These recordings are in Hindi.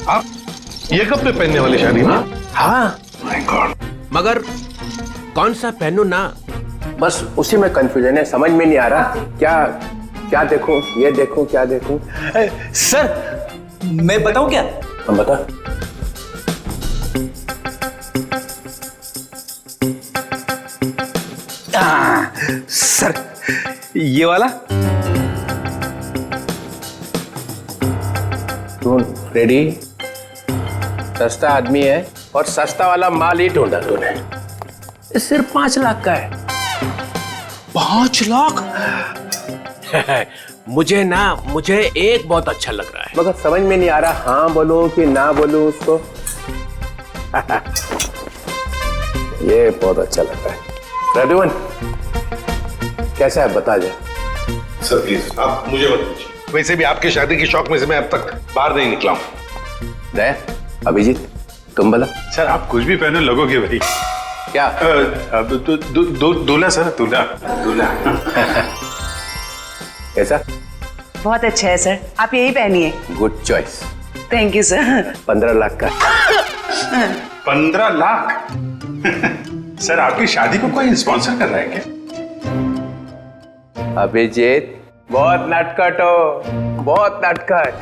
आप ये कपड़े पहनने वाले शादी में? हाँ। My God. मगर कौन सा पहनूं ना? बस उसी में कंफ्यूजन है, समझ में नहीं आ रहा क्या क्या देखूं, ये देखूं, क्या देखूं। सर मैं बताऊं क्या? हम बता। सर ये वाला। तू रेडी? सस्ता आदमी है और सस्ता वाला माल ही ढूंढा तूने। ये सिर्फ 5 लाख का है। 5 लाख? मुझे एक बहुत अच्छा लग रहा है। मगर समझ में नहीं आ रहा, हाँ बोलूं कि ना बोलूं उसको। ये बहुत अच्छा लग रहा है। प्रद्युमन कैसा है बता जा। सर प्लीज आप मुझे मत पूछिए, वैसे भी आपके शादी की शौक में से मैं अब तक बाहर नहीं निकला हूँ। दया, अभिजीत तुम बोला। सर आप कुछ भी पहने लगोगे भाई। क्या? दूल्हा सर, दूल्हा। कैसा? बहुत अच्छा है सर, आप यही पहनिए। Good choice. Thank you sir. 15 lakh का। 15 लाख? सर आपकी शादी को कोई स्पॉन्सर कर रहा है क्या? अभिजीत बहुत नटखट हो, बहुत नटखट।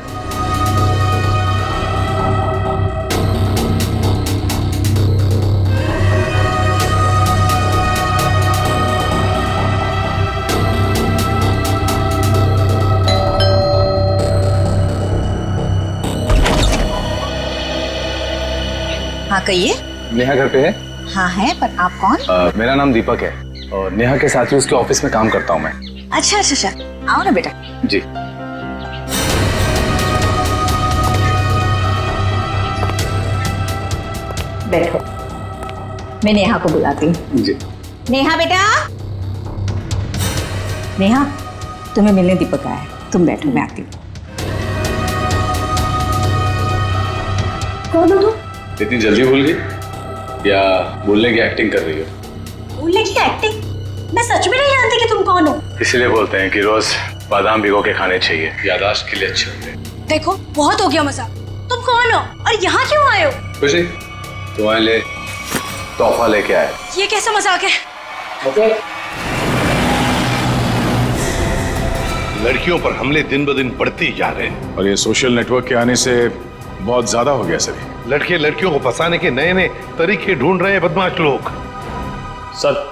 हाँ कहिए। नेहा घर पे है? हाँ है, पर आप कौन? मेरा नाम दीपक है और नेहा के साथ ही उसके ऑफिस में काम करता हूँ मैं। अच्छा अच्छा अच्छा, आओ ना बेटा। जी। बैठो, मैं नेहा को बुलाती हूँ। जी। नेहा बेटा। नेहा तुम्हें मिलने दीपक आया है, तुम बैठो मैं आती हूँ। कौन हो तुम? इतनी जल्दी भूल गई या बोलने की एक्टिंग कर रही हो? बोलने की एक्टिंग? मैं सच में नहीं जानती कि तुम कौन हो। इसीलिए बोलते हैं कि रोज बादाम भिगो के खाने चाहिए, याददाश्त के लिए अच्छे होते हैं। देखो बहुत हो गया मजाक। तुम कौन हो और यहाँ क्यों आए हो? कुछ नहीं, तुम्हारे लिए तोहफा लेके आए। ये कैसा मजाक है? लड़कियों पर हमले दिन ब दिन बढ़ते ही जा रहे हैं और ये सोशल नेटवर्क के आने से बहुत ज्यादा हो गया सर। लड़के लड़कियों को फंसाने के नए नए तरीके ढूंढ रहे हैं बदमाश लोग। सर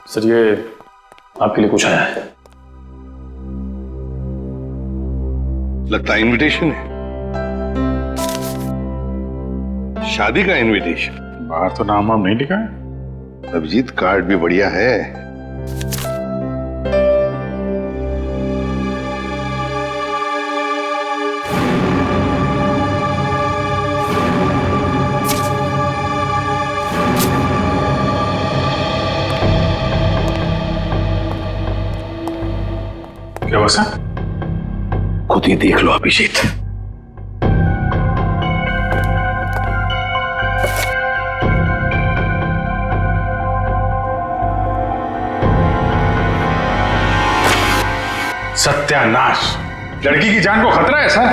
सर ये आपके लिए कुछ आया है। लगता है इनविटेशन है, शादी का इनविटेशन। बाहर तो नाम वाम नहीं लिखा है। अभिजीत कार्ड भी बढ़िया है। क्या बसा? खुद ही देख लो अभिजीत। सत्यानाश, लड़की की जान को खतरा है सर।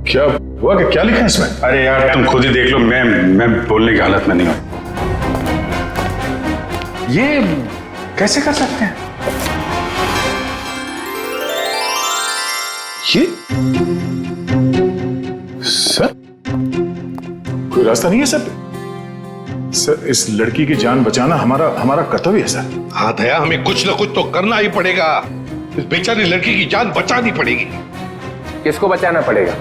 क्या हुआ कि क्या लिखा है इसमें? अरे यार तुम खुद ही देख लो, मैं बोलने की हालत में नहीं हूं। ये कैसे कर सकते हैं? ये सर कोई रास्ता नहीं है सर? सर इस लड़की की जान बचाना हमारा कर्तव्य है सर। हाँ दया, हमें कुछ ना कुछ तो करना ही पड़ेगा। इस बेचारी लड़की की जान बचानी पड़ेगी। किसको बचाना पड़ेगा?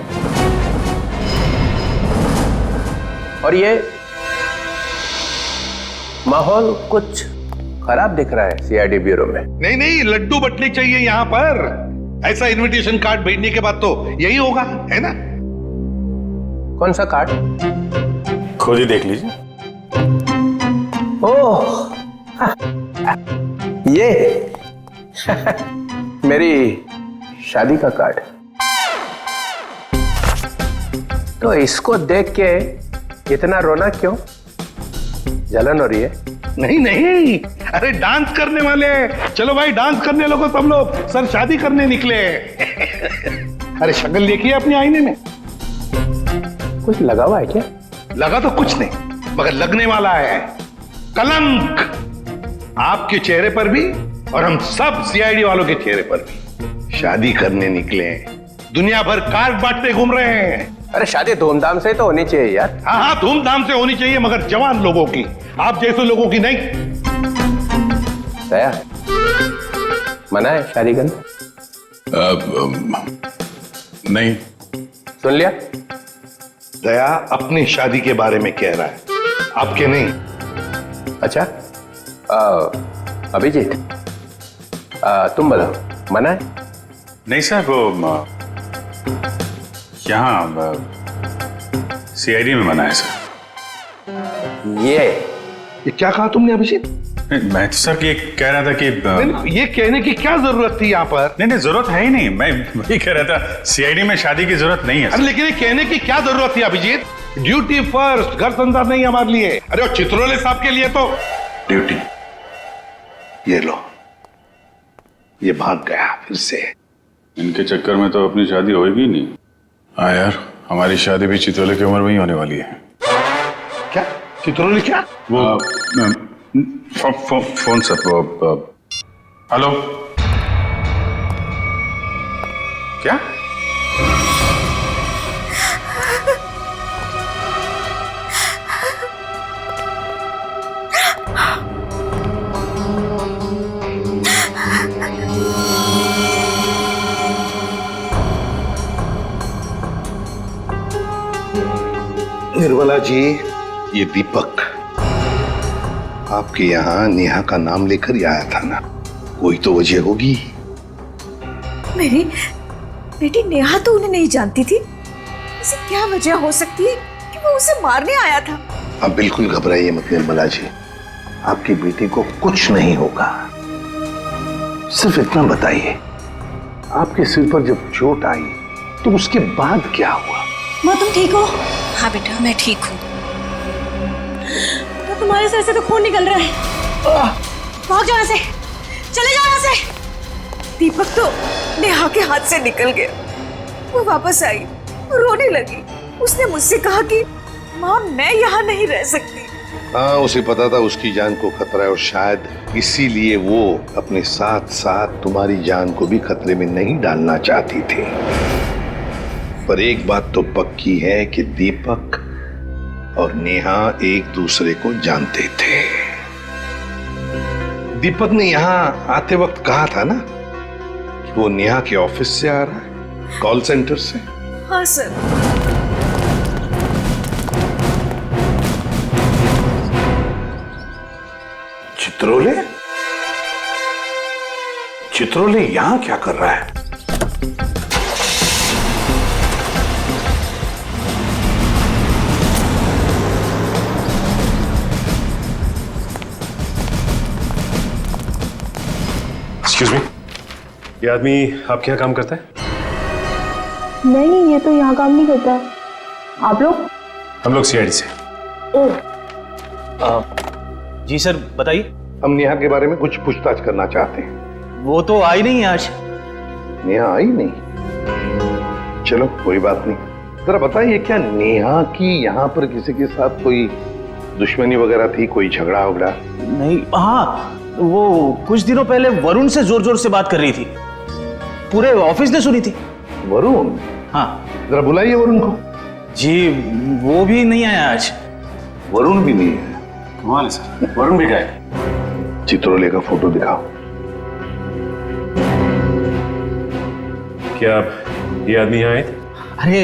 और ये माहौल कुछ खराब दिख रहा है सीआईडी ब्यूरो में। नहीं नहीं, लड्डू बटने चाहिए यहाँ पर। ऐसा इनविटेशन कार्ड भेजने के बाद तो यही होगा, है ना? कौन सा कार्ड? खुद ही देख लीजिए। ओह ये मेरी शादी का कार्ड। तो इसको देख के इतना रोना क्यों? जलन हो रही है? नहीं नहीं, अरे डांस करने वाले। चलो भाई डांस करने लगो सब लोग। सर शादी करने निकले। अरे शक्ल देखिए अपने आईने में। कुछ लगा हुआ है क्या? लगा तो कुछ नहीं, मगर लगने वाला है कलंक आपके चेहरे पर भी और हम सब सीआईडी वालों के चेहरे पर भी। शादी करने निकले हैं, दुनिया भर कार्ड बांटते घूम रहे हैं। अरे शादी धूमधाम से तो होनी चाहिए यार। हाँ हाँ, धूमधाम से होनी चाहिए, मगर जवान लोगों की, आप जैसे लोगों की नहीं। दया, मना है शादी करना? नहीं। सुन लिया? दया अपनी शादी के बारे में कह रहा है, आपके नहीं। अच्छा, अभिजीत, तुम बताओ, मना है? नहीं सर, वो यहाँ सीआईडी में मना है सर। ये क्या कहा तुमने अभिजीत? मैं तो सर ये कह रहा था कि ये कहने की क्या जरूरत थी यहाँ पर? नहीं, जरूरत है ही नहीं। मैं वही कह रहा था, सीआईडी में शादी की जरूरत नहीं है। अरे लेकिन ये कहने की क्या जरूरत थी अभिजीत? ड्यूटी फर्स्ट, घर संसार नहीं हमारे लिए। अरे वो चित्रोले साहब के लिए तो ड्यूटी। ये लो, ये भाग गया फिर से। इनके चक्कर में तो अपनी शादी होगी नहीं। हाँ यार, हमारी शादी भी चित्रोले की उम्र में ही होने वाली है। क्या चित्रोले? क्या वो फोन सर, हेलो, क्या? निर्मला जी, ये दीपक आपके यहाँ नेहा का नाम लेकर ही आया था ना, कोई तो वजह होगी। मेरी बेटी नेहा तो उन्हें नहीं जानती थी, ऐसी क्या वजह हो सकती है कि वो उसे मारने आया था? आप बिल्कुल घबराइए मत निर्मला जी, आपकी बेटी को कुछ नहीं होगा। सिर्फ इतना बताइए, आपके सिर पर जब चोट आई तो उसके बाद क्या हुआ? माँ तुम ठीक हो? हाँ बेटा मैं ठीक हूँ। तो तुम्हारे सर से तो खून निकल रहा है। भाग जाओ यहाँ से, चले जाओ यहाँ से। दीपक तो नेहा के हाथ से निकल गया। वो वापस आई, रोने लगी। उसने मुझसे कहा कि माँ मैं यहाँ नहीं रह सकती। हाँ, उसे पता था उसकी जान को खतरा है और शायद इसीलिए वो अपने साथ साथ तुम्हारी जान को भी खतरे में नहीं डालना चाहती थी। पर एक बात तो पक्की है कि दीपक और नेहा एक दूसरे को जानते थे। दीपक ने यहाँ आते वक्त कहा था ना कि वो नेहा के ऑफिस से आ रहा है, कॉल सेंटर से। हाँ सर। चित्रोले? चित्रोले यहाँ क्या कर रहा है? एक्सक्यूज मी, ये आदमी आपके यहाँ काम करता है? नहीं, ये तो यहाँ काम नहीं करता है। आप लोग? हम लोग सीआईडी से। जी सर, बताइए। हम नेहा के बारे में कुछ पूछताछ करना चाहते हैं। वो तो आई नहीं आज। नेहा आई नहीं? चलो कोई बात नहीं। जरा बताइए, क्या नेहा की यहाँ पर किसी के साथ कोई दुश्मनी वगैरह थी, कोई झगड़ा वगड़ा? नहीं, हाँ वो कुछ दिनों पहले वरुण से जोर जोर से बात कर रही थी, पूरे ऑफिस ने सुनी थी। वरुण? हाँ। जरा बुलाइए वरुण को। जी वो भी नहीं आया आज। वरुण भी नहीं है? कमाल है सर, वरुण भी गए। चित्रोले का फोटो दिखाओ। क्या ये आदमी यहाँ आए थे? अरे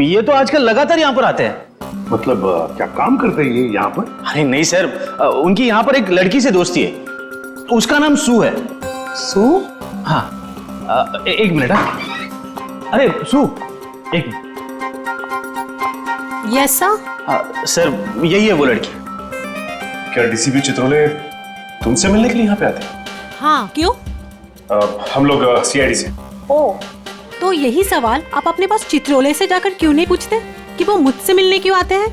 ये तो आजकल लगातार यहाँ पर आते हैं। मतलब क्या काम करते हैं ये यहाँ पर? अरे नहीं सर, उनकी यहाँ पर एक लड़की से दोस्ती है, उसका नाम सू है। सू? हाँ, एक मिनट। हाँ, अरे सू, एक मिनट। Yes sir. सर यही है वो लड़की। क्या डीसीपी चित्रोले तुमसे मिलने के लिए यहाँ पे आते हैं? हाँ क्यों? हम लोग सीआईडी से। ओ, तो यही सवाल आप अपने पास चित्रोले से जाकर क्यों नहीं पूछते कि वो मुझसे मिलने क्यों आते हैं?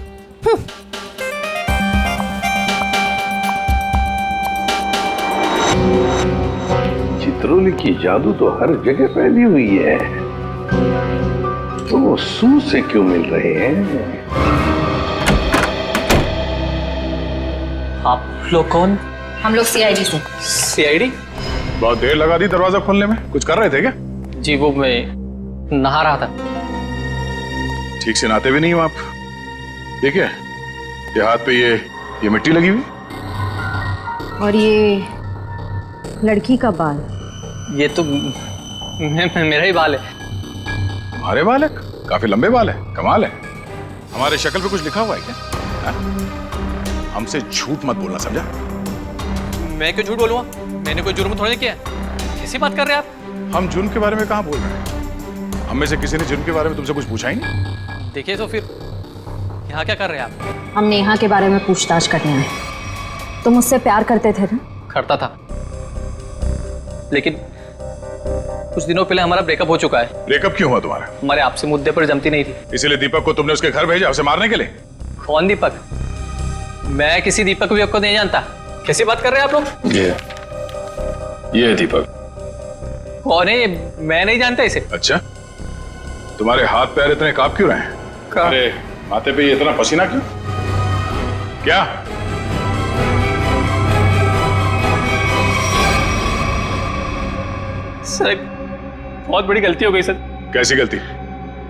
चित्रोले की जादू तो हर जगह फैली हुई है। तो वो सू से क्यों मिल रहे हैं? आप लोग कौन? हम लोग सीआईडी से। सीआईडी? बहुत देर लगा दी दरवाजा खोलने में, कुछ कर रहे थे क्या? जी वो मैं नहा रहा था। ठीक से नहाते भी नहीं हो आप। ठीक है, ये हाथ पे ये मिट्टी लगी हुई। और ये लड़की का बाल? ये तो मेरा ही बाल है। हमारे बाल है? काफी लंबे बाल है, कमाल है। हमारे शक्ल पे कुछ लिखा हुआ है क्या? हा? हमसे झूठ मत बोलना, समझा? मैं क्यों झूठ बोलूंगा? मैंने कोई जुर्म थोड़ी किया। कैसी बात कर रहे हैं आप? हम जुर्म के बारे में कहाँ बोल रहे हैं? हम में से किसी ने जुर्म के बारे में तुमसे कुछ पूछा ही नहीं। देखिए तो फिर यहाँ क्या कर रहे हैं आप? हम नेहा के बारे में पूछताछ करने आए। तुम उससे प्यार करते थे ना? करता था, लेकिन कुछ दिनों पहले हमारा ब्रेकअप हो चुका है। ब्रेकअप क्यों हुआ तुम्हारा? हमारे आपसे मुद्दे पर जमती नहीं थी। इसीलिए दीपक को तुमने उसके घर भेजा उसे मारने के लिए? कौन दीपक? मैं किसी दीपक विपक को नहीं जानता। कैसी बात कर रहे हैं आप लोग? ये है दीपक। कौन है? मैं नहीं जानता इसे। अच्छा, तुम्हारे हाथ पैर इतने कांप क्यों रहे हैं? अरे माथे पे ये इतना पसीना क्यों? क्या? सर एक बहुत बड़ी गलती हो गई सर। कैसी गलती?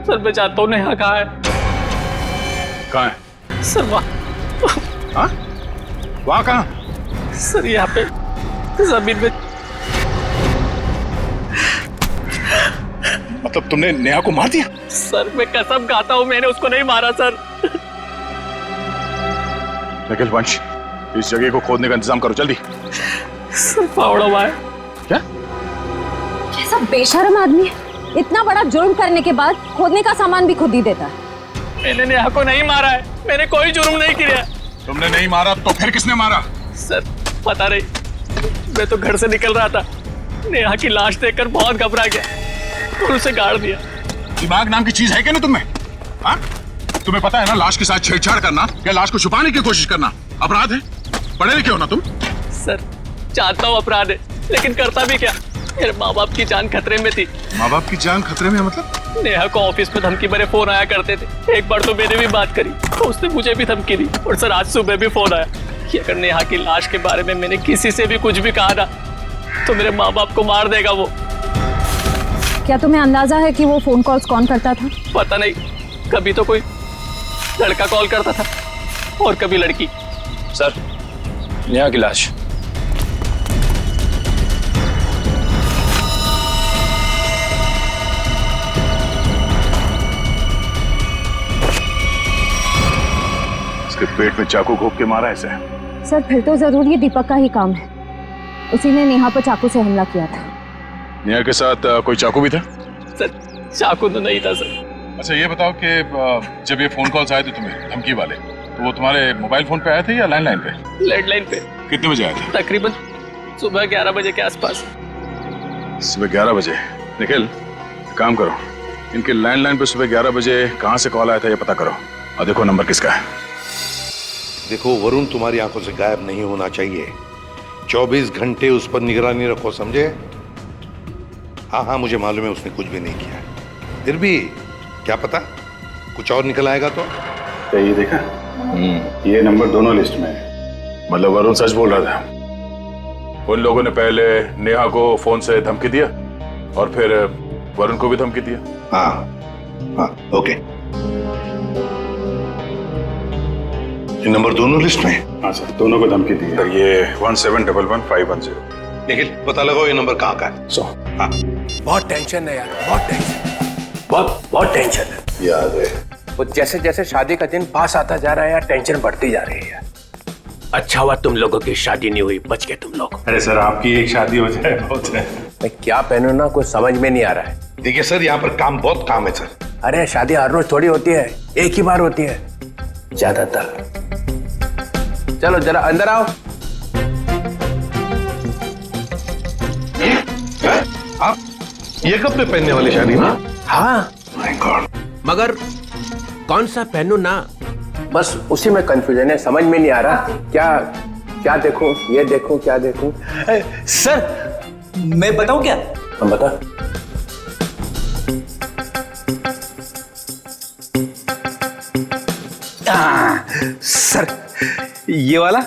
सर मैं चाहता हूँ नेहा कहाँ है? कहाँ है? सर वहाँ। हाँ? वहाँ कहाँ? सर यहाँ पे जमीन में। मतलब तुमने नेहा को मार दिया? सर मैं कसम खाता हूँ मैंने उसको नहीं मारा सर। निखिल वंश, इस जगह को खोदने का इंतजाम करो जल्दी। सर फावड़ा हुआ है। क्या? कैसा बेशर्म आदमी है, इतना बड़ा जुर्म करने के बाद खोदने का सामान भी खुद ही देता है। मैंने नेहा को नहीं मारा है, मैंने कोई जुर्म नहीं किया। तुमने नहीं मारा तो फिर किसने मारा? सर पता नहीं, मैं तो घर से निकल रहा था, नेहा की लाश देखकर बहुत घबरा गया और उसे गाड़ दिया। दिमाग नाम की चीज है क्या ना तुम्हें? हाँ? तुम्हें पता है ना लाश के साथ छेड़छाड़ करना या लाश को छुपाने की कोशिश करना अपराध है। पढ़े लिखे हो ना तुम? सर जानता हूँ अपराध है, लेकिन करता भी क्या? मेरे माँ बाप की जान खतरे में थी। माँ बाप की जान खतरे में मतलब? नेहा को ऑफिस में धमकी भरे फोन आया करते थे। एक बार तो मैंने भी बात करी तो उसने मुझे भी धमकी दी। और सर आज सुबह भी फोन आया कि अगर नेहा की लाश के बारे में मैंने किसी से भी कुछ भी कहा ना तो मेरे माँ बाप को मार देगा वो। क्या तुम्हें अंदाजा है कि वो फोन कॉल्स कौन करता था? पता नहीं, कभी तो कोई लड़का कॉल करता था और कभी लड़की। सर नेहा की लाश। इसके पेट में चाकू घोंप के मारा इसे। सर फिर तो जरूर ये दीपक का ही काम है, उसी ने नेहा पर चाकू से हमला किया था। नेहा के साथ कोई चाकू भी था? सर चाकू तो नहीं था सर। अच्छा ये बताओ कि जब ये फोन कॉल्स आए थे तुम्हें धमकी वाले, तो वो तुम्हारे मोबाइल फोन पे आए थे या लैंडलाइन पे? लैंडलाइन पे। कितने बजे आए थे? तकरीबन सुबह 11 बजे के आसपास। सुबह 11 बजे? निखिल काम करो, इनके लैंडलाइन पे सुबह 11 बजे कहाँ से कॉल आया था ये पता करो और देखो नंबर किसका है। देखो वरुण तुम्हारी आंखों से गायब नहीं होना चाहिए। 24 घंटे उस पर निगरानी रखो, समझे? हाँ हाँ मुझे मालूम है उसने कुछ भी नहीं किया, फिर भी क्या पता कुछ और निकल आएगा तो। ये देखा, ये नंबर दोनों लिस्ट में है। मतलब वरुण सच बोल रहा था। उन लोगों ने पहले नेहा को फोन से धमकी दिया और फिर वरुण को भी धमकी दिया। हाँ हाँ ओके, ये नंबर दोनों लिस्ट में? हाँ सर, दोनों को धमकी दी है। ये 17111510। निखिल पता लगाओ ये नंबर कहाँ का है। हाँ बहुत टेंशन है यार, बहुत टेंशन, बहुत टेंशन है। याद है वो जैसे जैसे शादी का दिन पास आता जा रहा है यार, टेंशन बढ़ती जा रही है यार। अच्छा हुआ तुम लोगों की शादी नहीं हुई, बच गए तुम लोग। अरे सर आपकी एक शादी हो जाए बहुत है। मैं क्या पहनूं ना कुछ समझ में नहीं आ रहा है। देखिए सर यहाँ पर काम बहुत काम है सर। अरे शादी हर रोज थोड़ी होती है, एक ही बार होती है ज्यादातर। चलो जरा अंदर आओ। आप ये कब पे पहनने वाली शादी ना? हाँ माय गॉड, मगर कौन सा पहनूं ना, बस उसी में कंफ्यूजन है, समझ में नहीं आ रहा क्या क्या देखूं, ये देखूं क्या देखूं। सर मैं बताऊं क्या? हम बता। ये वाला?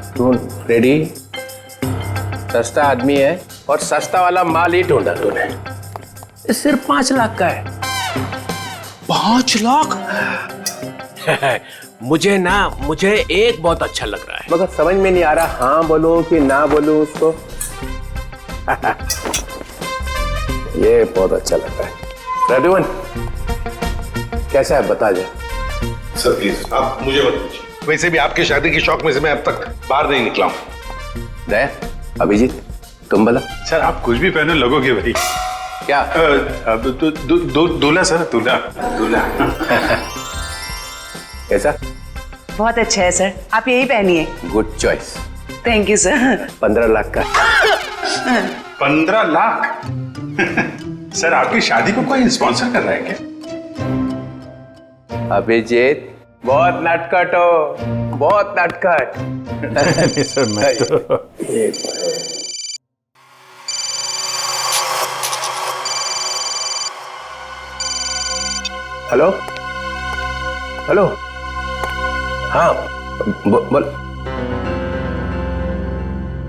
सुन रेडी, सस्ता आदमी है और सस्ता वाला माल ही ढूंढा तूने। ये सिर्फ 5 लाख का है। 5 लाख? मुझे एक बहुत अच्छा लग रहा है, मगर समझ में नहीं आ रहा हाँ बोलूं कि ना बोलूं उसको। ये बहुत अच्छा लग रहा है। प्रद्युमन कैसा है बता जा। सर प्लीज आप मुझे मत पूछिए, वैसे भी आपके शादी की शौक में से मैं अब तक बाहर नहीं निकला हूं। दया, अभिजीत तुम बोला। सर आप कुछ भी पहने लगोगे भाई। क्या? दूल्हा सर, दूल्हा। कैसा? बहुत अच्छा है सर, आप यही पहनिए। Good choice. Thank you sir. 15 lakh का। 15 लाख? सर आपकी शादी को कोई स्पॉन्सर कर रहा है क्या? अभिजीत बहुत नटखट हो, बहुत नटखट। नहीं सर मैं तो हेलो हेलो, हाँ बोल।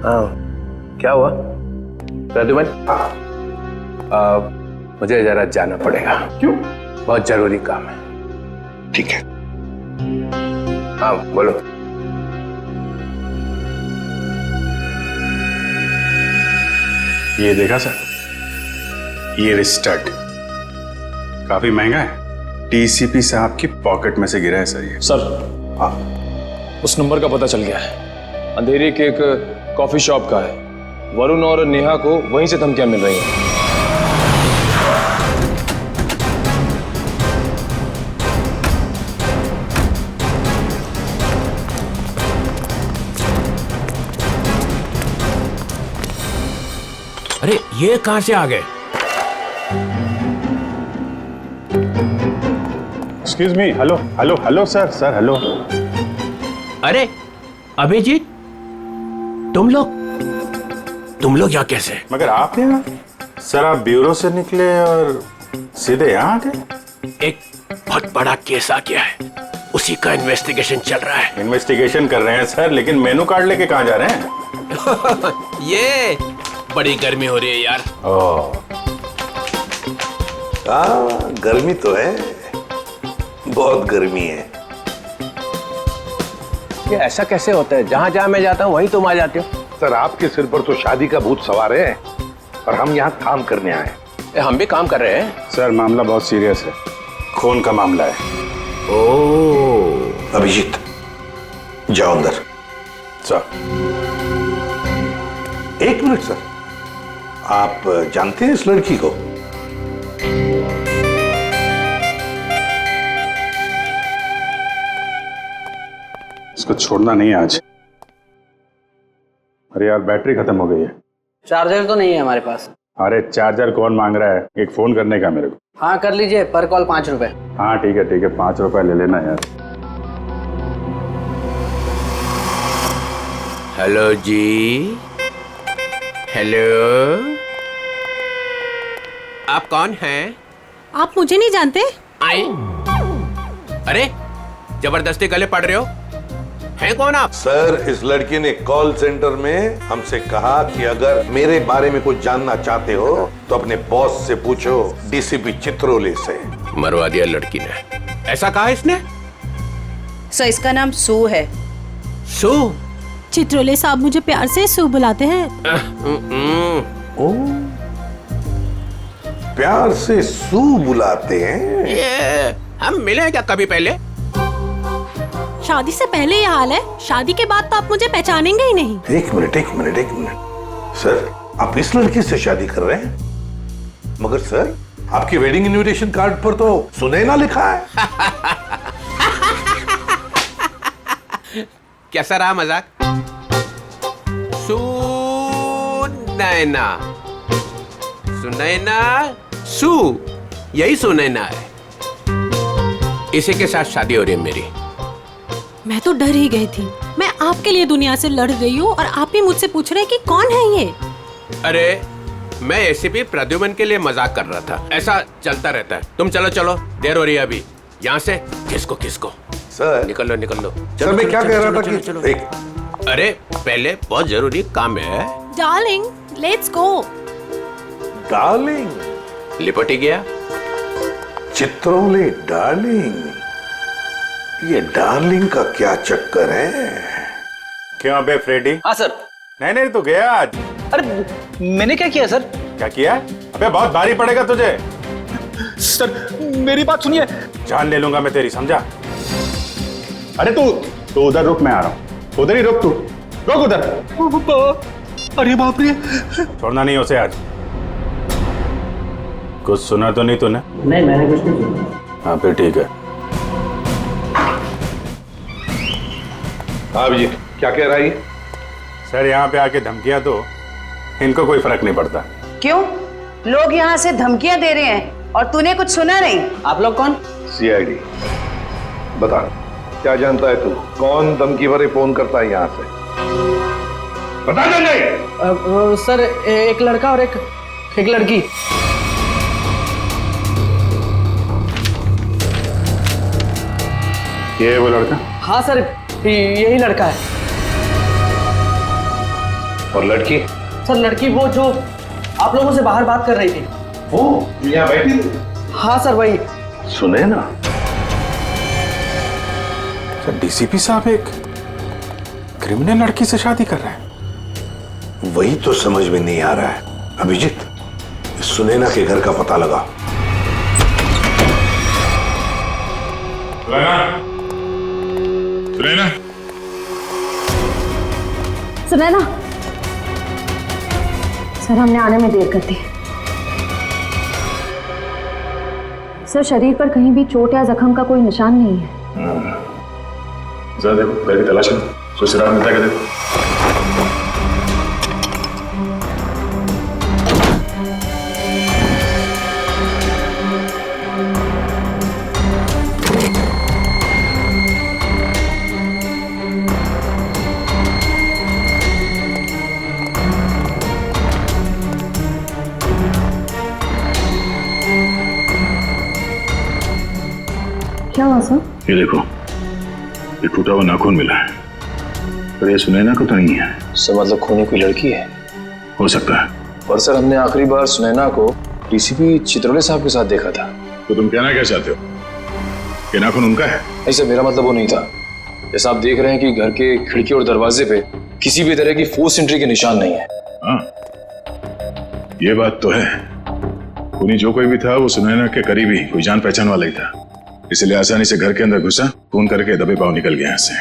हाँ क्या हुआ प्रद्युमन? मुझे जरा जाना पड़ेगा। क्यों? बहुत जरूरी काम है। ठीक है। हाँ बोलो। ये देखा सर, ये स्टड काफी महंगा है। डीसीपी साहब की पॉकेट में से गिरा है सर ये। सर उस नंबर का पता चल गया है। अंधेरी के एक कॉफी शॉप का है। वरुण और नेहा को वहीं से धमकियां मिल रही हैं। अरे ये कहां से आ गए? Excuse me, hello hello hello sir, sir hello. अरे अभिजीत, तुम लोग यहाँ कैसे? मगर आप यहाँ? सर आप ब्यूरो से निकले और सीधे यहाँ आ गए? एक बहुत बड़ा केस आ गया है, उसी का इन्वेस्टिगेशन चल रहा है। इन्वेस्टिगेशन कर रहे हैं सर, लेकिन मेनू कार्ड लेके कहाँ जा रहे हैं? ये बड़ी गर्मी हो रही है यार। हाँ गर्मी तो है, बहुत गर्मी है। ये ऐसा कैसे होता है? जहां जहां मैं जाता हूं वहीं तुम आ जाते हो। सर आपके सिर पर तो शादी का भूत सवार है और हम यहाँ काम करने आए हैं। हम भी काम कर रहे हैं। सर मामला बहुत सीरियस है, खून का मामला है। ओह अभिजीत जाओ अंदर। सर 1 मिनट सर, आप जानते हैं इस लड़की को? इसको छोड़ना नहीं आज। अरे यार बैटरी खत्म हो गई है। चार्जर तो नहीं है हमारे पास। अरे चार्जर कौन मांग रहा है? एक फोन करने का मेरे को। हाँ कर लीजिए, पर कॉल 5 रुपए। हाँ ठीक है 5 रुपए ले लेना यार। हेलो जी, हेलो, आप कौन हैं? आप मुझे नहीं जानते? आए? अरे जबरदस्ती गले पड़ रहे हो, हैं कौन आप? सर इस लड़की ने कॉल सेंटर में हमसे कहा कि अगर मेरे बारे में कुछ जानना चाहते हो तो अपने बॉस से पूछो, डीसीपी चित्रोले से। मरवा दिया लड़की ने। ऐसा कहा इसने? सर इसका नाम सू है। सू? चित्रोले साहब मुझे प्यार से सू बुलाते हैं। ओ, प्यार से सू बुलाते हैं? ये हम मिले क्या कभी पहले? शादी से पहले ये हाल है, शादी के बाद तो आप मुझे पहचानेंगे ही नहीं। एक मिनट सर, आप इस लड़की से शादी कर रहे हैं? मगर सर आपकी वेडिंग इनविटेशन कार्ड पर तो सुनैना लिखा है। कैसा रहा मजाक? सुनैना सू, यही सुनैना है। इसी के साथ शादी हो रही है मेरी। मैं तो डर ही गई थी। मैं आपके लिए दुनिया से लड़ रही हूँ और आप ही मुझसे पूछ रहे हैं कि कौन है ये? अरे मैं एसीपी प्रद्युमन के लिए मजाक कर रहा था। ऐसा चलता रहता है। तुम चलो, देर हो रही है अभी। यहाँ से किसको किसको सर निकल लो निकल लो। सर मैं क्या कह रहा था कि चलो। एक अरे पहले बहुत जरूरी काम है। Darling, let's go. डार्लिंग, लिपट ही गया। चित्रोले डार्लिंग, ये डार्लिंग का क्या चक्कर है? क्यों बे फ्रेडी? हाँ सर। नहीं तो गया आज। अरे मैंने क्या किया सर? क्या किया? अबे बहुत भारी पड़ेगा तुझे। सर मेरी बात सुनिए। जान ले लूंगा मैं तेरी, समझा? अरे तू उधर रुक, मैं आ रहा हूँ। उधर ही रुक, तू रुक उधर। अरे बाप रे। छोड़ना नहीं उसे आज। कुछ सुना तो नहीं तूने? नहीं, मैंने कुछ नहीं सुना। हाँ फिर ठीक है। हाँ अभिजीत, क्या कह रहा है? सर यहाँ पे आके धमकियां दो, इनको कोई फर्क नहीं पड़ता। क्यों? लोग यहाँ से धमकियां दे रहे हैं और तूने कुछ सुना नहीं? आप लोग कौन? सीआईडी। बता, क्या जानता है तू? कौन धमकी भरे फोन करता है यहाँ से? बता नहीं। सर एक लड़का और एक लड़की। ये है वो लड़का? हाँ सर, यही लड़का है। और लड़की? सर लड़की वो जो आप लोगों से बाहर बात कर रही थी। वो यहाँ बैठी थी? हाँ सर वही। सुने ना, सर डीसीपी साहब एक क्रिमिनल लड़की से शादी कर रहे हैं। वही तो समझ में नहीं आ रहा है। अभिजीत, सुनैना के घर का पता लगा। सुनैना, सर हमने आने में देर कर दी। सर शरीर पर कहीं भी चोट या जख्म का कोई निशान नहीं है। जरा देखो, घर की तलाश करो, कोई सुराग मिलता है क्या? देखो। क्या हुआ सर? ये देखो, ये टूटा हुआ नाखून मिला है, पर ये सुनैना को तो नहीं है। सर मतलब खूनी कोई लड़की है? हो सकता है। और सर हमने आखिरी बार सुनैना को डीसीपी चित्रोले साहब के साथ देखा था। तो तुम कहना क्या चाहते हो? ये नाखून उनका है? नहीं सर, मेरा मतलब वो नहीं था। जैसा आप देख रहे हैं कि घर के खिड़की और दरवाजे पे किसी भी तरह की फोर्स एंट्री के निशान नहीं है। हाँ, ये बात तो है। खूनी जो कोई भी था वो सुनैना के करीबी कोई जान पहचान वाला ही था, इसलिए आसानी से घर के अंदर घुसा, फोन करके दबे पांव निकल गया यहाँ से।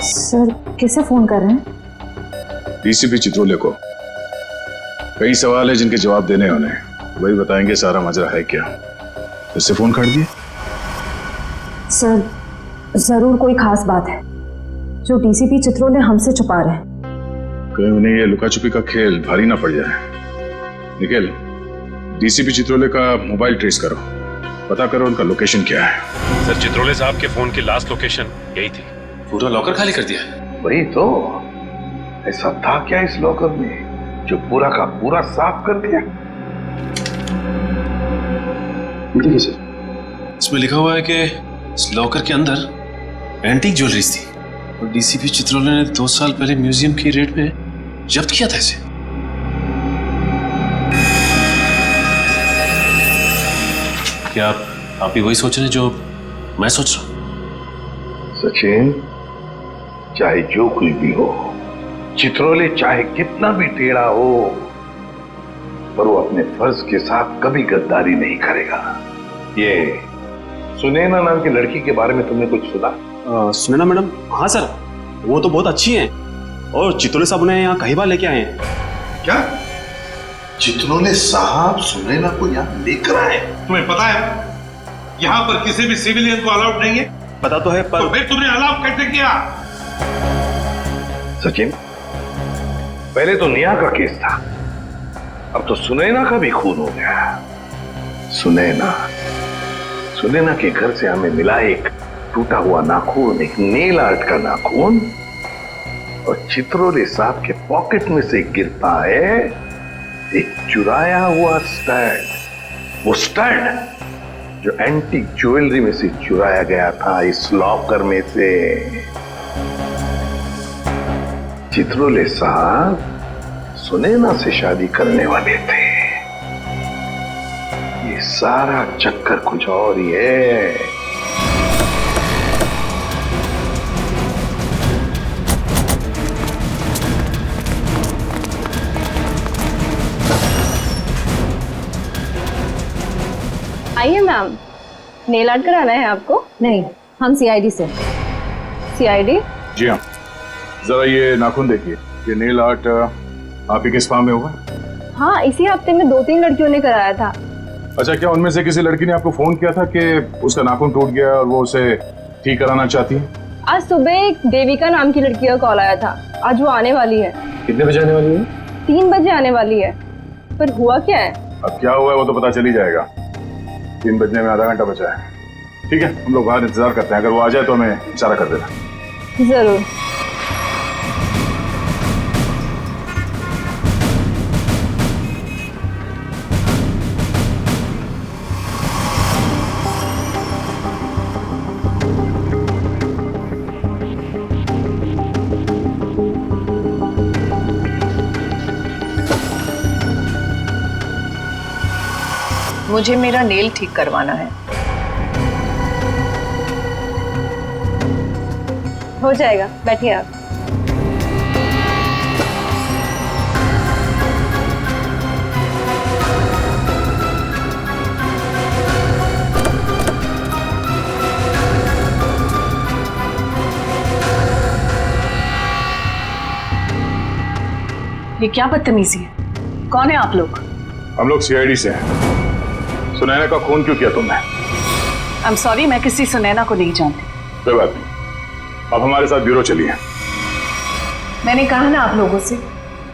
सर किसे फोन कर रहे हैं? डीसीपी चित्रोले को। कई सवाल है जिनके जवाब देने होने, वही बताएंगे सारा माजरा है क्या। इससे फोन काट दिए? सर जरूर कोई खास बात है जो डीसीपी चित्रोले हमसे छुपा रहे हैं। कहीं उन्हें ये लुका छुपी का खेल भारी ना पड़ जाए। निखिल, डीसीपी चित्रोले का मोबाइल ट्रेस करो, पता करो उनका लोकेशन क्या है। सर चित्रोले साहब के फोन की लास्ट लोकेशन यही थी। पूरा लॉकर खाली कर दिया? वही तो, ऐसा था क्या इस लॉकर में जो पूरा का पूरा साफ कर दिया? देखिए सर, इसमें लिखा हुआ है कि इस लॉकर के अंदर एंटीक ज्वेलरीज थी और डीसीपी चित्रोले ने 2 साल पहले म्यूजियम की रेट में जब्त किया था इसे। क्या आप भी वही सोच रहे हैं जो मैं सोच रहा हूं? सचिन, चाहे जो कुछ भी हो, चित्रोले चाहे कितना भी टेढ़ा हो, पर वो अपने फर्ज के साथ कभी गद्दारी नहीं करेगा। ये सुनैना नाम की लड़की के बारे में तुमने कुछ सुना? सुनैना मैडम? हाँ सर, वो तो बहुत अच्छी हैं और चित्रोले साहब उन्हें यहाँ कई बार लेके आए हैं। क्या चित्रोले साहब सुनैना को यहाँ लेकर आए? तुम्हें पता है यहाँ पर किसी भी सिविलियन को अलाउड नहीं है? पता तो है, पर तो फिर तुमने अलाउ कैसे किया? सचिन, पहले तो नेहा का केस था, अब तो सुनैना का भी खून हो गया। सुनैना के घर से हमें मिला एक टूटा हुआ नाखून, एक नेल आर्ट का नाखून, और चित्रोले साहब के पॉकेट में से गिरता है एक चुराया हुआ स्टड। वो स्टड जो एंटीक ज्वेलरी में से चुराया गया था इस लॉकर में से। चित्रोले साहब सुनैना से शादी करने वाले थे। ये सारा चक्कर कुछ और ही है। आइए मैम, नेल आर्ट कराना है आपको? नहीं, हम सीआईडी से। सीआईडी? जी हाँ, जरा ये नाखून देखिए, ये नेल आर्ट आप ही के स्पा में होगा? हाँ, इसी हफ्ते में 2-3 लड़कियों ने कराया था। अच्छा, क्या उनमें से किसी लड़की ने आपको फोन किया था कि उसका नाखून टूट गया और वो उसे ठीक कराना चाहती है? आज सुबह एक देविका नाम की लड़की का कॉल आया था। आज वो आने वाली है। कितने बजे आने वाली है? 3 बजे आने वाली है। पर हुआ क्या है? अब क्या हुआ है वो तो पता चल ही जाएगा। 3 बजने में आधा घंटा बचा है। ठीक है, हम लोग बाहर इंतजार करते हैं, अगर वो आ जाए तो हमें इशारा कर देना। जरूर। मुझे मेरा नेल ठीक करवाना है। हो जाएगा, बैठिए आप। ये क्या बदतमीजी है? कौन है आप लोग? हम लोग सीआईडी से हैं। सुनैना का खून क्यों किया तुमने? आई एम सॉरी, मैं किसी सुनैना को नहीं जानती। कोई बात नहीं, अब हमारे साथ ब्यूरो चलिए। मैंने कहा ना आप लोगों से,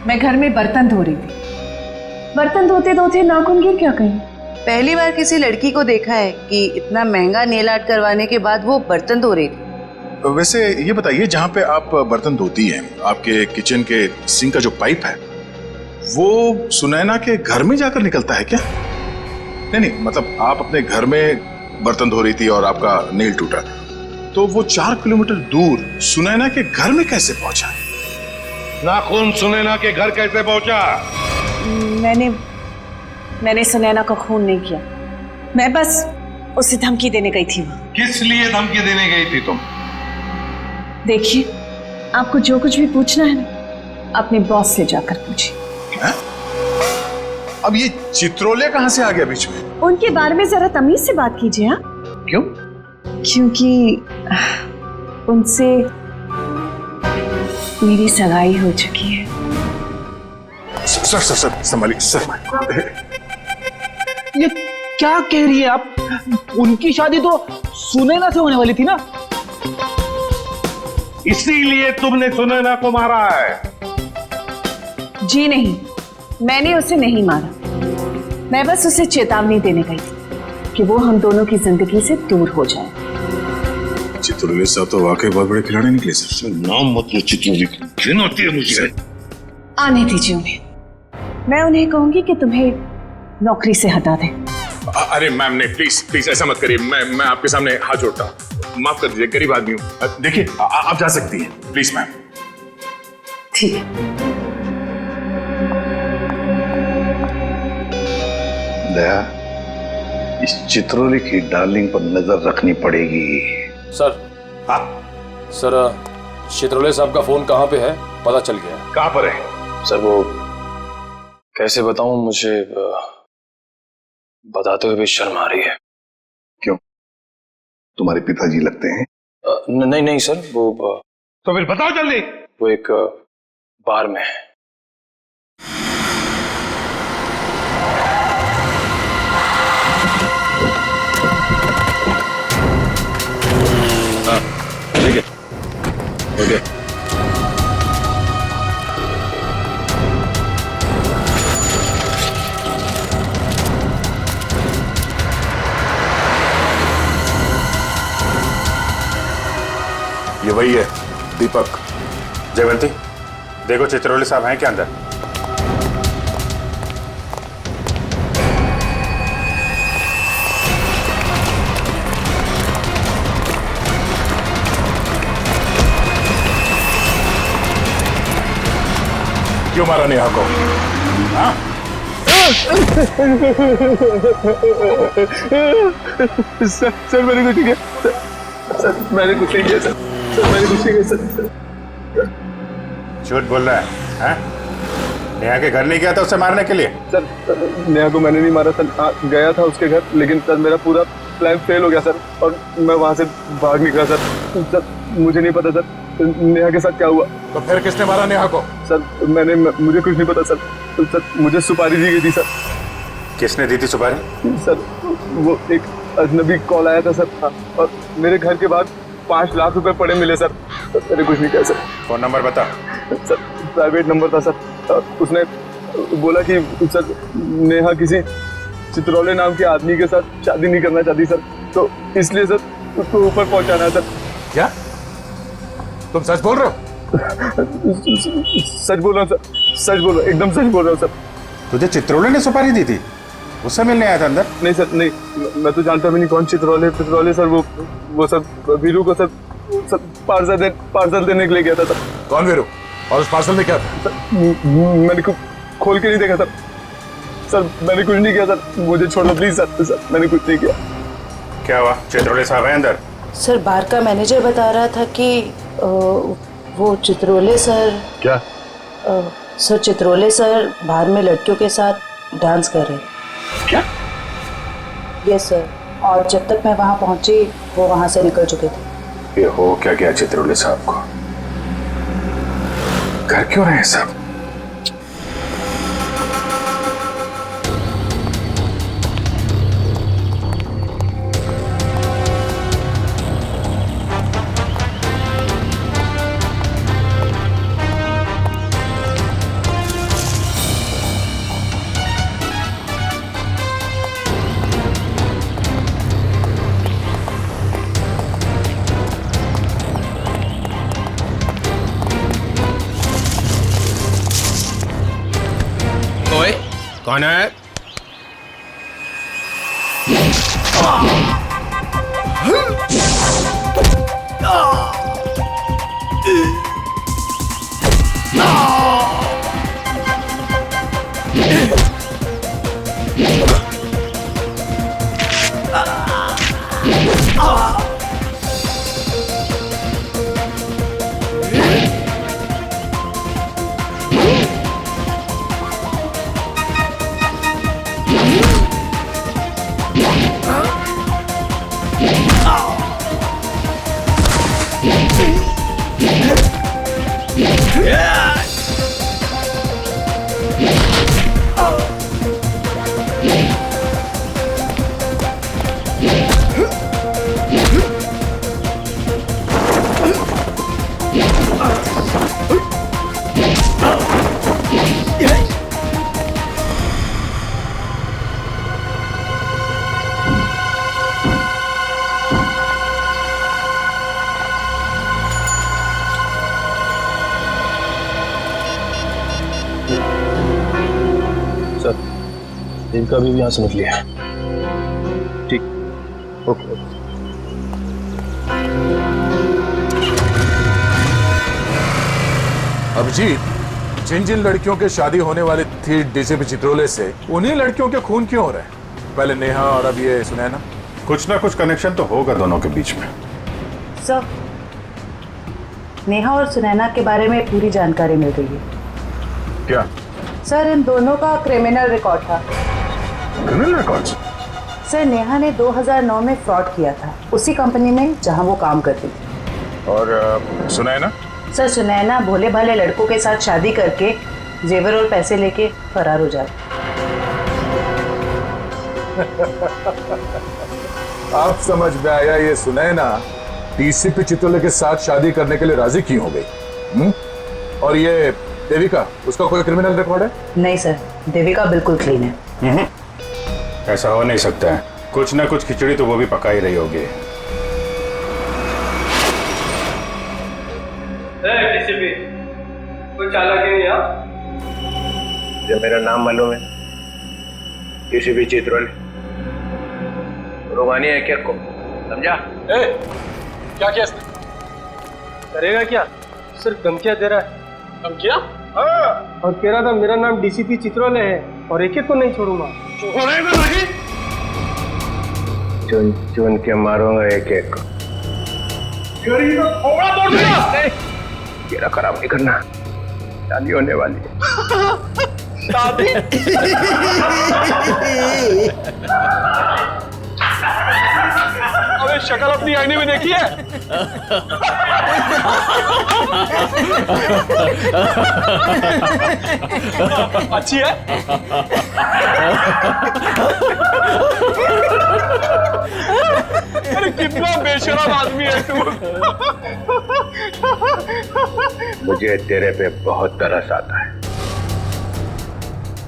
मैं घर में बर्तन धो रही थी। बर्तन धोते धोते नाखून गिर क्या कहीं? पहली बार किसी लड़की को देखा है कि इतना महंगा नेल आर्ट करवाने के बाद वो बर्तन धो रही थी। वैसे ये बताइए, जहाँ पे आप बर्तन धोती हैं, आपके किचन के सिंक का जो पाइप है वो सुनैना के घर में जाकर निकलता है क्या? नहीं, मतलब आप अपने घर में बर्तन धो रही थी और आपका नेल टूटा, तो वो 4 किलोमीटर दूर सुनैना के घर में कैसे पहुंचा? नाखून सुनैना के घर कैसे पहुंचा? मैंने सुनैना का खून नहीं किया। मैं बस उसे धमकी देने गई थी। किस लिए धमकी देने गई थी तुम? देखिए, आपको जो कुछ भी पूछना है ना, अपने बॉस से जाकर पूछिए। अब ये चित्रोले कहां से आ गया बीच में? उनके बारे में जरा तमीज से बात कीजिए। हाँ, क्यों? क्योंकि उनसे मेरी सगाई हो चुकी है। सर संभालिए सर। ये क्या कह रही है आप? उनकी शादी तो सुनैना से होने वाली थी ना? इसीलिए तुमने सुनैना को मारा है? जी नहीं, मैंने उसे नहीं मारा। मैं बस उसे चेतावनी देने गई थी कि वो हम दोनों की जिंदगी से दूर हो जाए। चित्रोले साहब तो वाकई बहुत बड़े खिलाड़ी निकले सर। नाम मत लो चित्रोले, घिन आती है मुझे। आने दीजिए उन्हें। मैं उन्हें कहूंगी कि तुम्हें नौकरी से हटा दें। अरे मैम नहीं, प्लीज प्लीज ऐसा मत करिए। मैं आपके सामने हाथ जोड़ता हूँ, माफ कर दीजिए, गरीब आदमी हूँ। देखिए आप जा सकती हैं, प्लीज मैम। ठीक है। दया, इस चित्रोले की डार्लिंग पर नजर रखनी पड़ेगी। सर। हाँ सर, चित्रोले साहब का फोन कहाँ पे है पता चल गया। कहाँ पर है? सर वो कैसे बताऊं, मुझे बताते हुए भी शर्म आ रही है। क्यों? तुम्हारे पिताजी लगते हैं? नहीं नहीं सर, वो तो फिर बताओ जल्दी। वो एक बार में है। ठीक है, ओके। ये वही है दीपक। जयवंती, देखो चित्रोले साहब हैं क्या अंदर? क्यों मारा नेहा को? हाँ? सर मैंने कुछ नहीं किया सर, मैंने कुछ नहीं किया सर, मैंने कुछ नहीं किया सर। झूठ बोल रहा है, हाँ? नेहा के घर नहीं गया था उसे मारने के लिए? सर नेहा को मैंने नहीं मारा सर, गया था उसके घर, लेकिन सर मेरा पूरा प्लान फेल हो गया सर, और मैं वहां से भाग निकला सर। सर मुझे नहीं पता सर नेहा के साथ क्या हुआ। तो फिर किसने मारा नेहा को? सर मुझे कुछ नहीं पता सर, सर मुझे सुपारी दी गई थी सर। किसने दी थी सुपारी? सर वो एक अजनबी कॉल आया था सर, और मेरे घर के बाहर 5 लाख रुपए पड़े मिले सर। मैंने कुछ नहीं किया सर। फोन नंबर बता। सर प्राइवेट नंबर था सर, उसने बोला कि सर नेहा किसी चित्रोले नाम के आदमी के साथ शादी नहीं करना चाहती सर, तो इसलिए सर उसको ऊपर पहुंचाना है सर। क्या तुम सच बोल रहे हो? सच बोल रहा हूँ सर, सच बोल रहा हूँ, एकदम सच बोल रहा हूँ सर। तुझे चित्रोले ने सुपारी दी थी? उससे मिलने आया था अंदर? नहीं सर, नहीं, मैं तो जानता भी नहीं कौन चित्रोले सर। वो सर वीरू को सर पार्सल देने के लिए गया था सर। कौन वीरू? और उस पार्सल में क्या था? सर मैंने खोल के नहीं देखा सर, सर मैंने कुछ नहीं किया सर, मुझे छोड़ दो प्लीज सर, मैंने कुछ नहीं किया। क्या हुआ? चित्रोले साहब है अंदर? सर बार का मैनेजर बता रहा था कि वो चित्रोले सर। क्या? सर चित्रोले सर बाहर में लड़कियों के साथ डांस कर रहे। क्या? यस सर, और जब तक मैं वहां पहुंची वो वहां से निकल चुके थे। ये हो क्या गया चित्रोले साहब को? कर क्यों रहे हैं सब? कौन है? इनका भी यहाँ समझ लिया। ठीक, ओके। अभिजीत, जिन जिन लड़कियों के शादी होने वाली थी डीसीपी चित्रोले से, उन्हीं लड़कियों के खून क्यों हो रहे हैं? पहले नेहा और अब ये सुनैना। कुछ ना कुछ कनेक्शन तो होगा दोनों के बीच में। सर नेहा और सुनैना के बारे में पूरी जानकारी मिल गई है। क्या? सर इन दोनों का क्रिमिनल रिकॉर्ड था। Criminal records? सर नेहा ने 2009 में फ्रॉड किया था उसी कंपनी में जहां वो काम करती थी। और सुनैना? सर सुनैना भोले भाले लड़कों के साथ शादी करके जेवर और पैसे लेके फरार हो जाती। आप समझ में आया ये सुनैना डीसीपी चित्रोले के साथ शादी करने के लिए राजी क्यों हो गई? और ये देविका, उसका कोई क्रिमिनल रिकॉर्ड है? नहीं सर, देविका बिल्कुल क्लीन है। ऐसा हो नहीं सकता है, कुछ ना कुछ खिचड़ी तो वो भी पका ही रही होगी। कोई चालाक है यहाँ? जब मेरा नाम मालूम है, किसी भी चित्रोले रुमानी है क्या को समझा? क्या किया इसने? करेगा क्या? सिर्फ धमकियां दे रहा है। धमकियां? हाँ, और कह रहा था मेरा नाम डीसीपी चित्रोले है और एक एक को नहीं छोड़ूंगा। छोड़ेगा नहीं? चुन चुन के मारूंगा एक एक को। तेरी तो थोड़ा तोड़ दिया। तेरा खराब नहीं करना, शादी होने वाली है। शादी? अबे शक्ल अपनी आईने में देखी है? अच्छी है? अरे कितना बेशरम आदमी है तू। मुझे तेरे पे बहुत तरस आता है।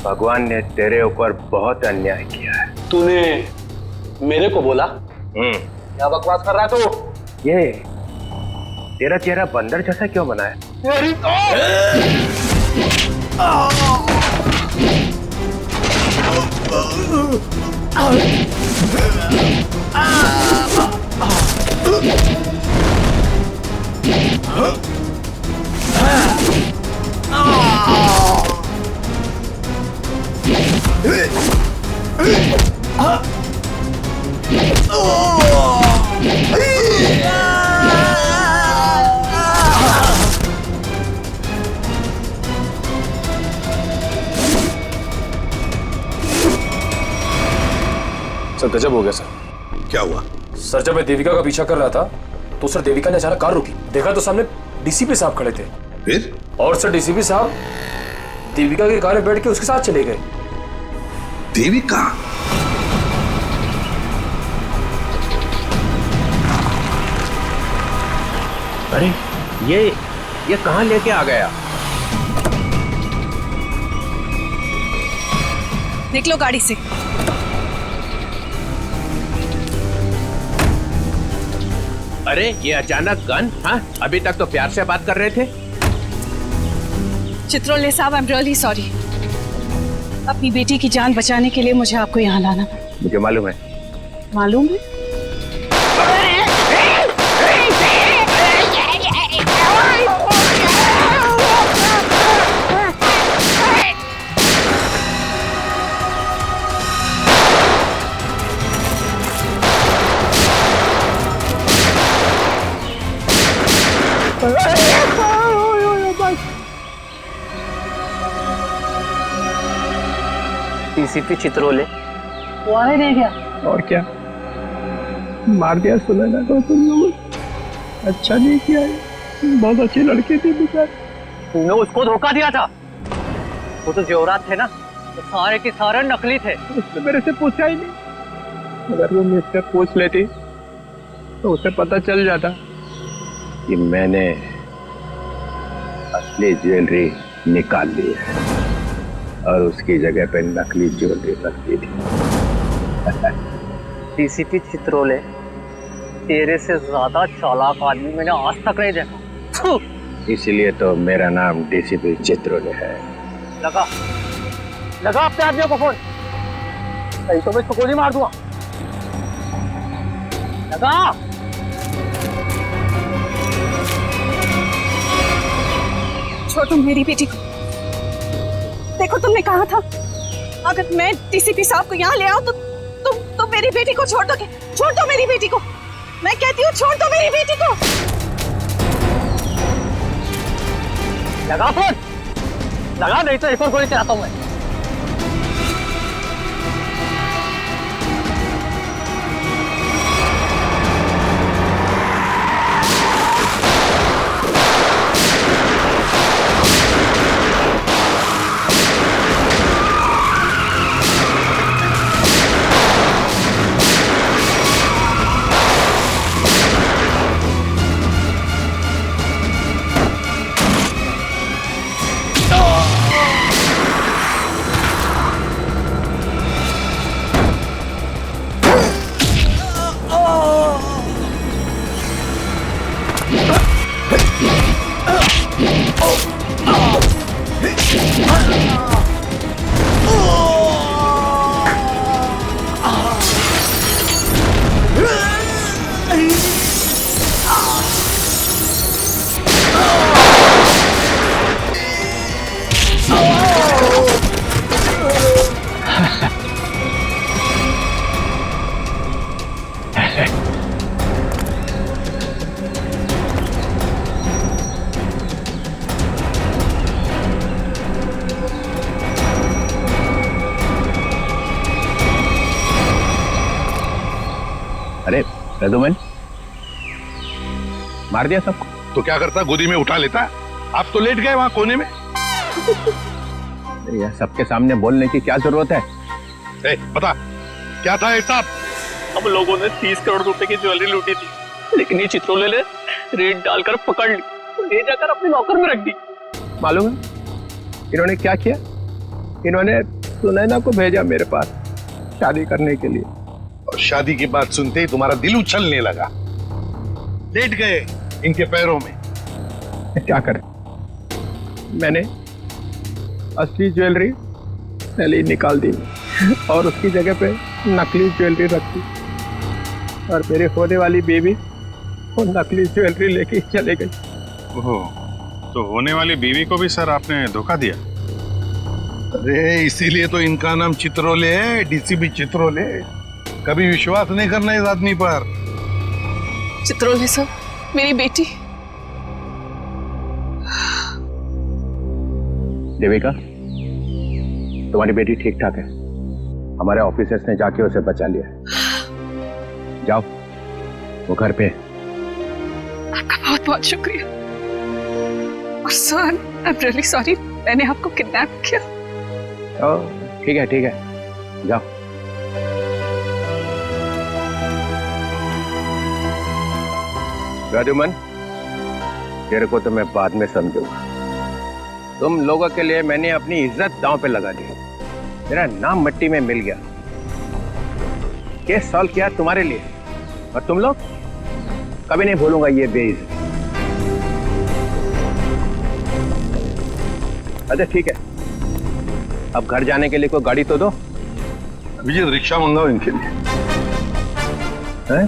भगवान ने तेरे ऊपर बहुत अन्याय किया है। तूने मेरे को बोला? क्या बकवास कर रहा है तू? ये तेरा चेहरा बंदर जैसा क्यों बना है? तेरी सर गजब हो गया सर। क्या हुआ? सर जब मैं देविका का पीछा कर रहा था तो सर देविका ने अचानक कार रोकी। देखा तो सामने डीसीपी साहब खड़े थे। फिर? और सर डीसीपी साहब देविका की कार में बैठ के उसके साथ चले गए। देविका? अरे ये कहां लेके आ गया? निकलो गाड़ी से। अरे ये अचानक गन? हाँ, अभी तक तो प्यार से बात कर रहे थे। चित्रोले साहब, आई एम रियली सॉरी। अपनी बेटी की जान बचाने के लिए मुझे आपको यहाँ लाना पड़ा। मुझे मालूम है। मालूम है? डीसीपी चित्रोले वो आने नहीं गया। और क्या मार दिया सुनैना को तुम लोग। अच्छा नहीं किया, बहुत अच्छी लड़की थी बेचारी। तूने उसको धोखा दिया था। वो तो जेवरात थे ना, तो सारे के सारे नकली थे। उसने मेरे से पूछा ही नहीं। अगर वो मुझसे पूछ लेती तो उसे पता चल जाता कि मैंने असली ज्वेलरी निकाल ली है और उसकी जगह पे नकली ज्वेलरी रखती थी। डीसीपी चित्रोले, तेरे से ज्यादा चालाक आदमी मैंने आज तक नहीं देखा। इसलिए तो मेरा नाम डीसीपी चित्रोले है। लगा अपने आदमियों को फोन, नहीं तो मैं इसको गोली मार दूंगा। लगा। छोड़ तुम मेरी बेटी को। देखो तुमने कहा था अगर मैं डीसीपी साहब को यहाँ ले आऊं तो तुम मेरी बेटी को छोड़ दोगे। छोड़ दो मेरी बेटी को, मैं कहती हूँ छोड़ दो मेरी बेटी को। लगा फोन, लगा, नहीं तो एक और गोली चलाता हूँ मैं। अरे रघुमन, मार दिया सबको? तो क्या करता, गोदी में उठा लेता? आप तो लेट गए वहां कोने में। यह सबके सामने बोलने की क्या जरूरत है? पता क्या था हिसाब? हम लोगों ने 30 करोड़ रुपए की ज्वेलरी लूटी थी, लेकिन ये चित्रोले ने रेड डालकर पकड़ ली, ले जाकर अपने लॉकर में रख दी। मालूम है इन्होंने क्या किया? इन्होंने सुनैना को भेजा मेरे पास शादी करने के लिए, और शादी की बात सुनते ही तुम्हारा दिल उछलने लगा, लेट गए इनके पैरों में। क्या करें, मैंने असली ज्वेलरी पहले ही निकाल दी और उसकी जगह पे नकली ज्वेलरी रख दी, और मेरे होने वाली बेबी वो नकली ज्वेलरी लेके चले गई। ओह, तो होने वाली बीवी को भी सर आपने धोखा दिया? अरे इसीलिए तो इनका नाम चित्रोले है, डीसीपी चित्रोले। कभी विश्वास नहीं करना इस आदमी पर। चित्रोले सर, मेरी बेटी। देविका, तुम्हारी बेटी ठीक ठाक है, हमारे ऑफिसर्स ने जाके उसे बचा लिया। जाओ, वो घर पे। आपका बहुत बहुत शुक्रिया। और sir, I am really sorry, मैंने आपको किडनैप किया। ठीक है ठीक है, जाओ। राजूमन, तेरे को तो मैं बाद में समझूंगा। तुम लोगों के लिए मैंने अपनी इज्जत दांव पे लगा दी, मेरा नाम मिट्टी में मिल गया। केस सॉल्व किया तुम्हारे लिए, और तुम लोग कभी नहीं भूलूंगा ये बेइज्जती। अच्छा ठीक है, अब घर जाने के लिए कोई गाड़ी तो दो। विजय, रिक्शा मंगाओ इनके लिए। हैं?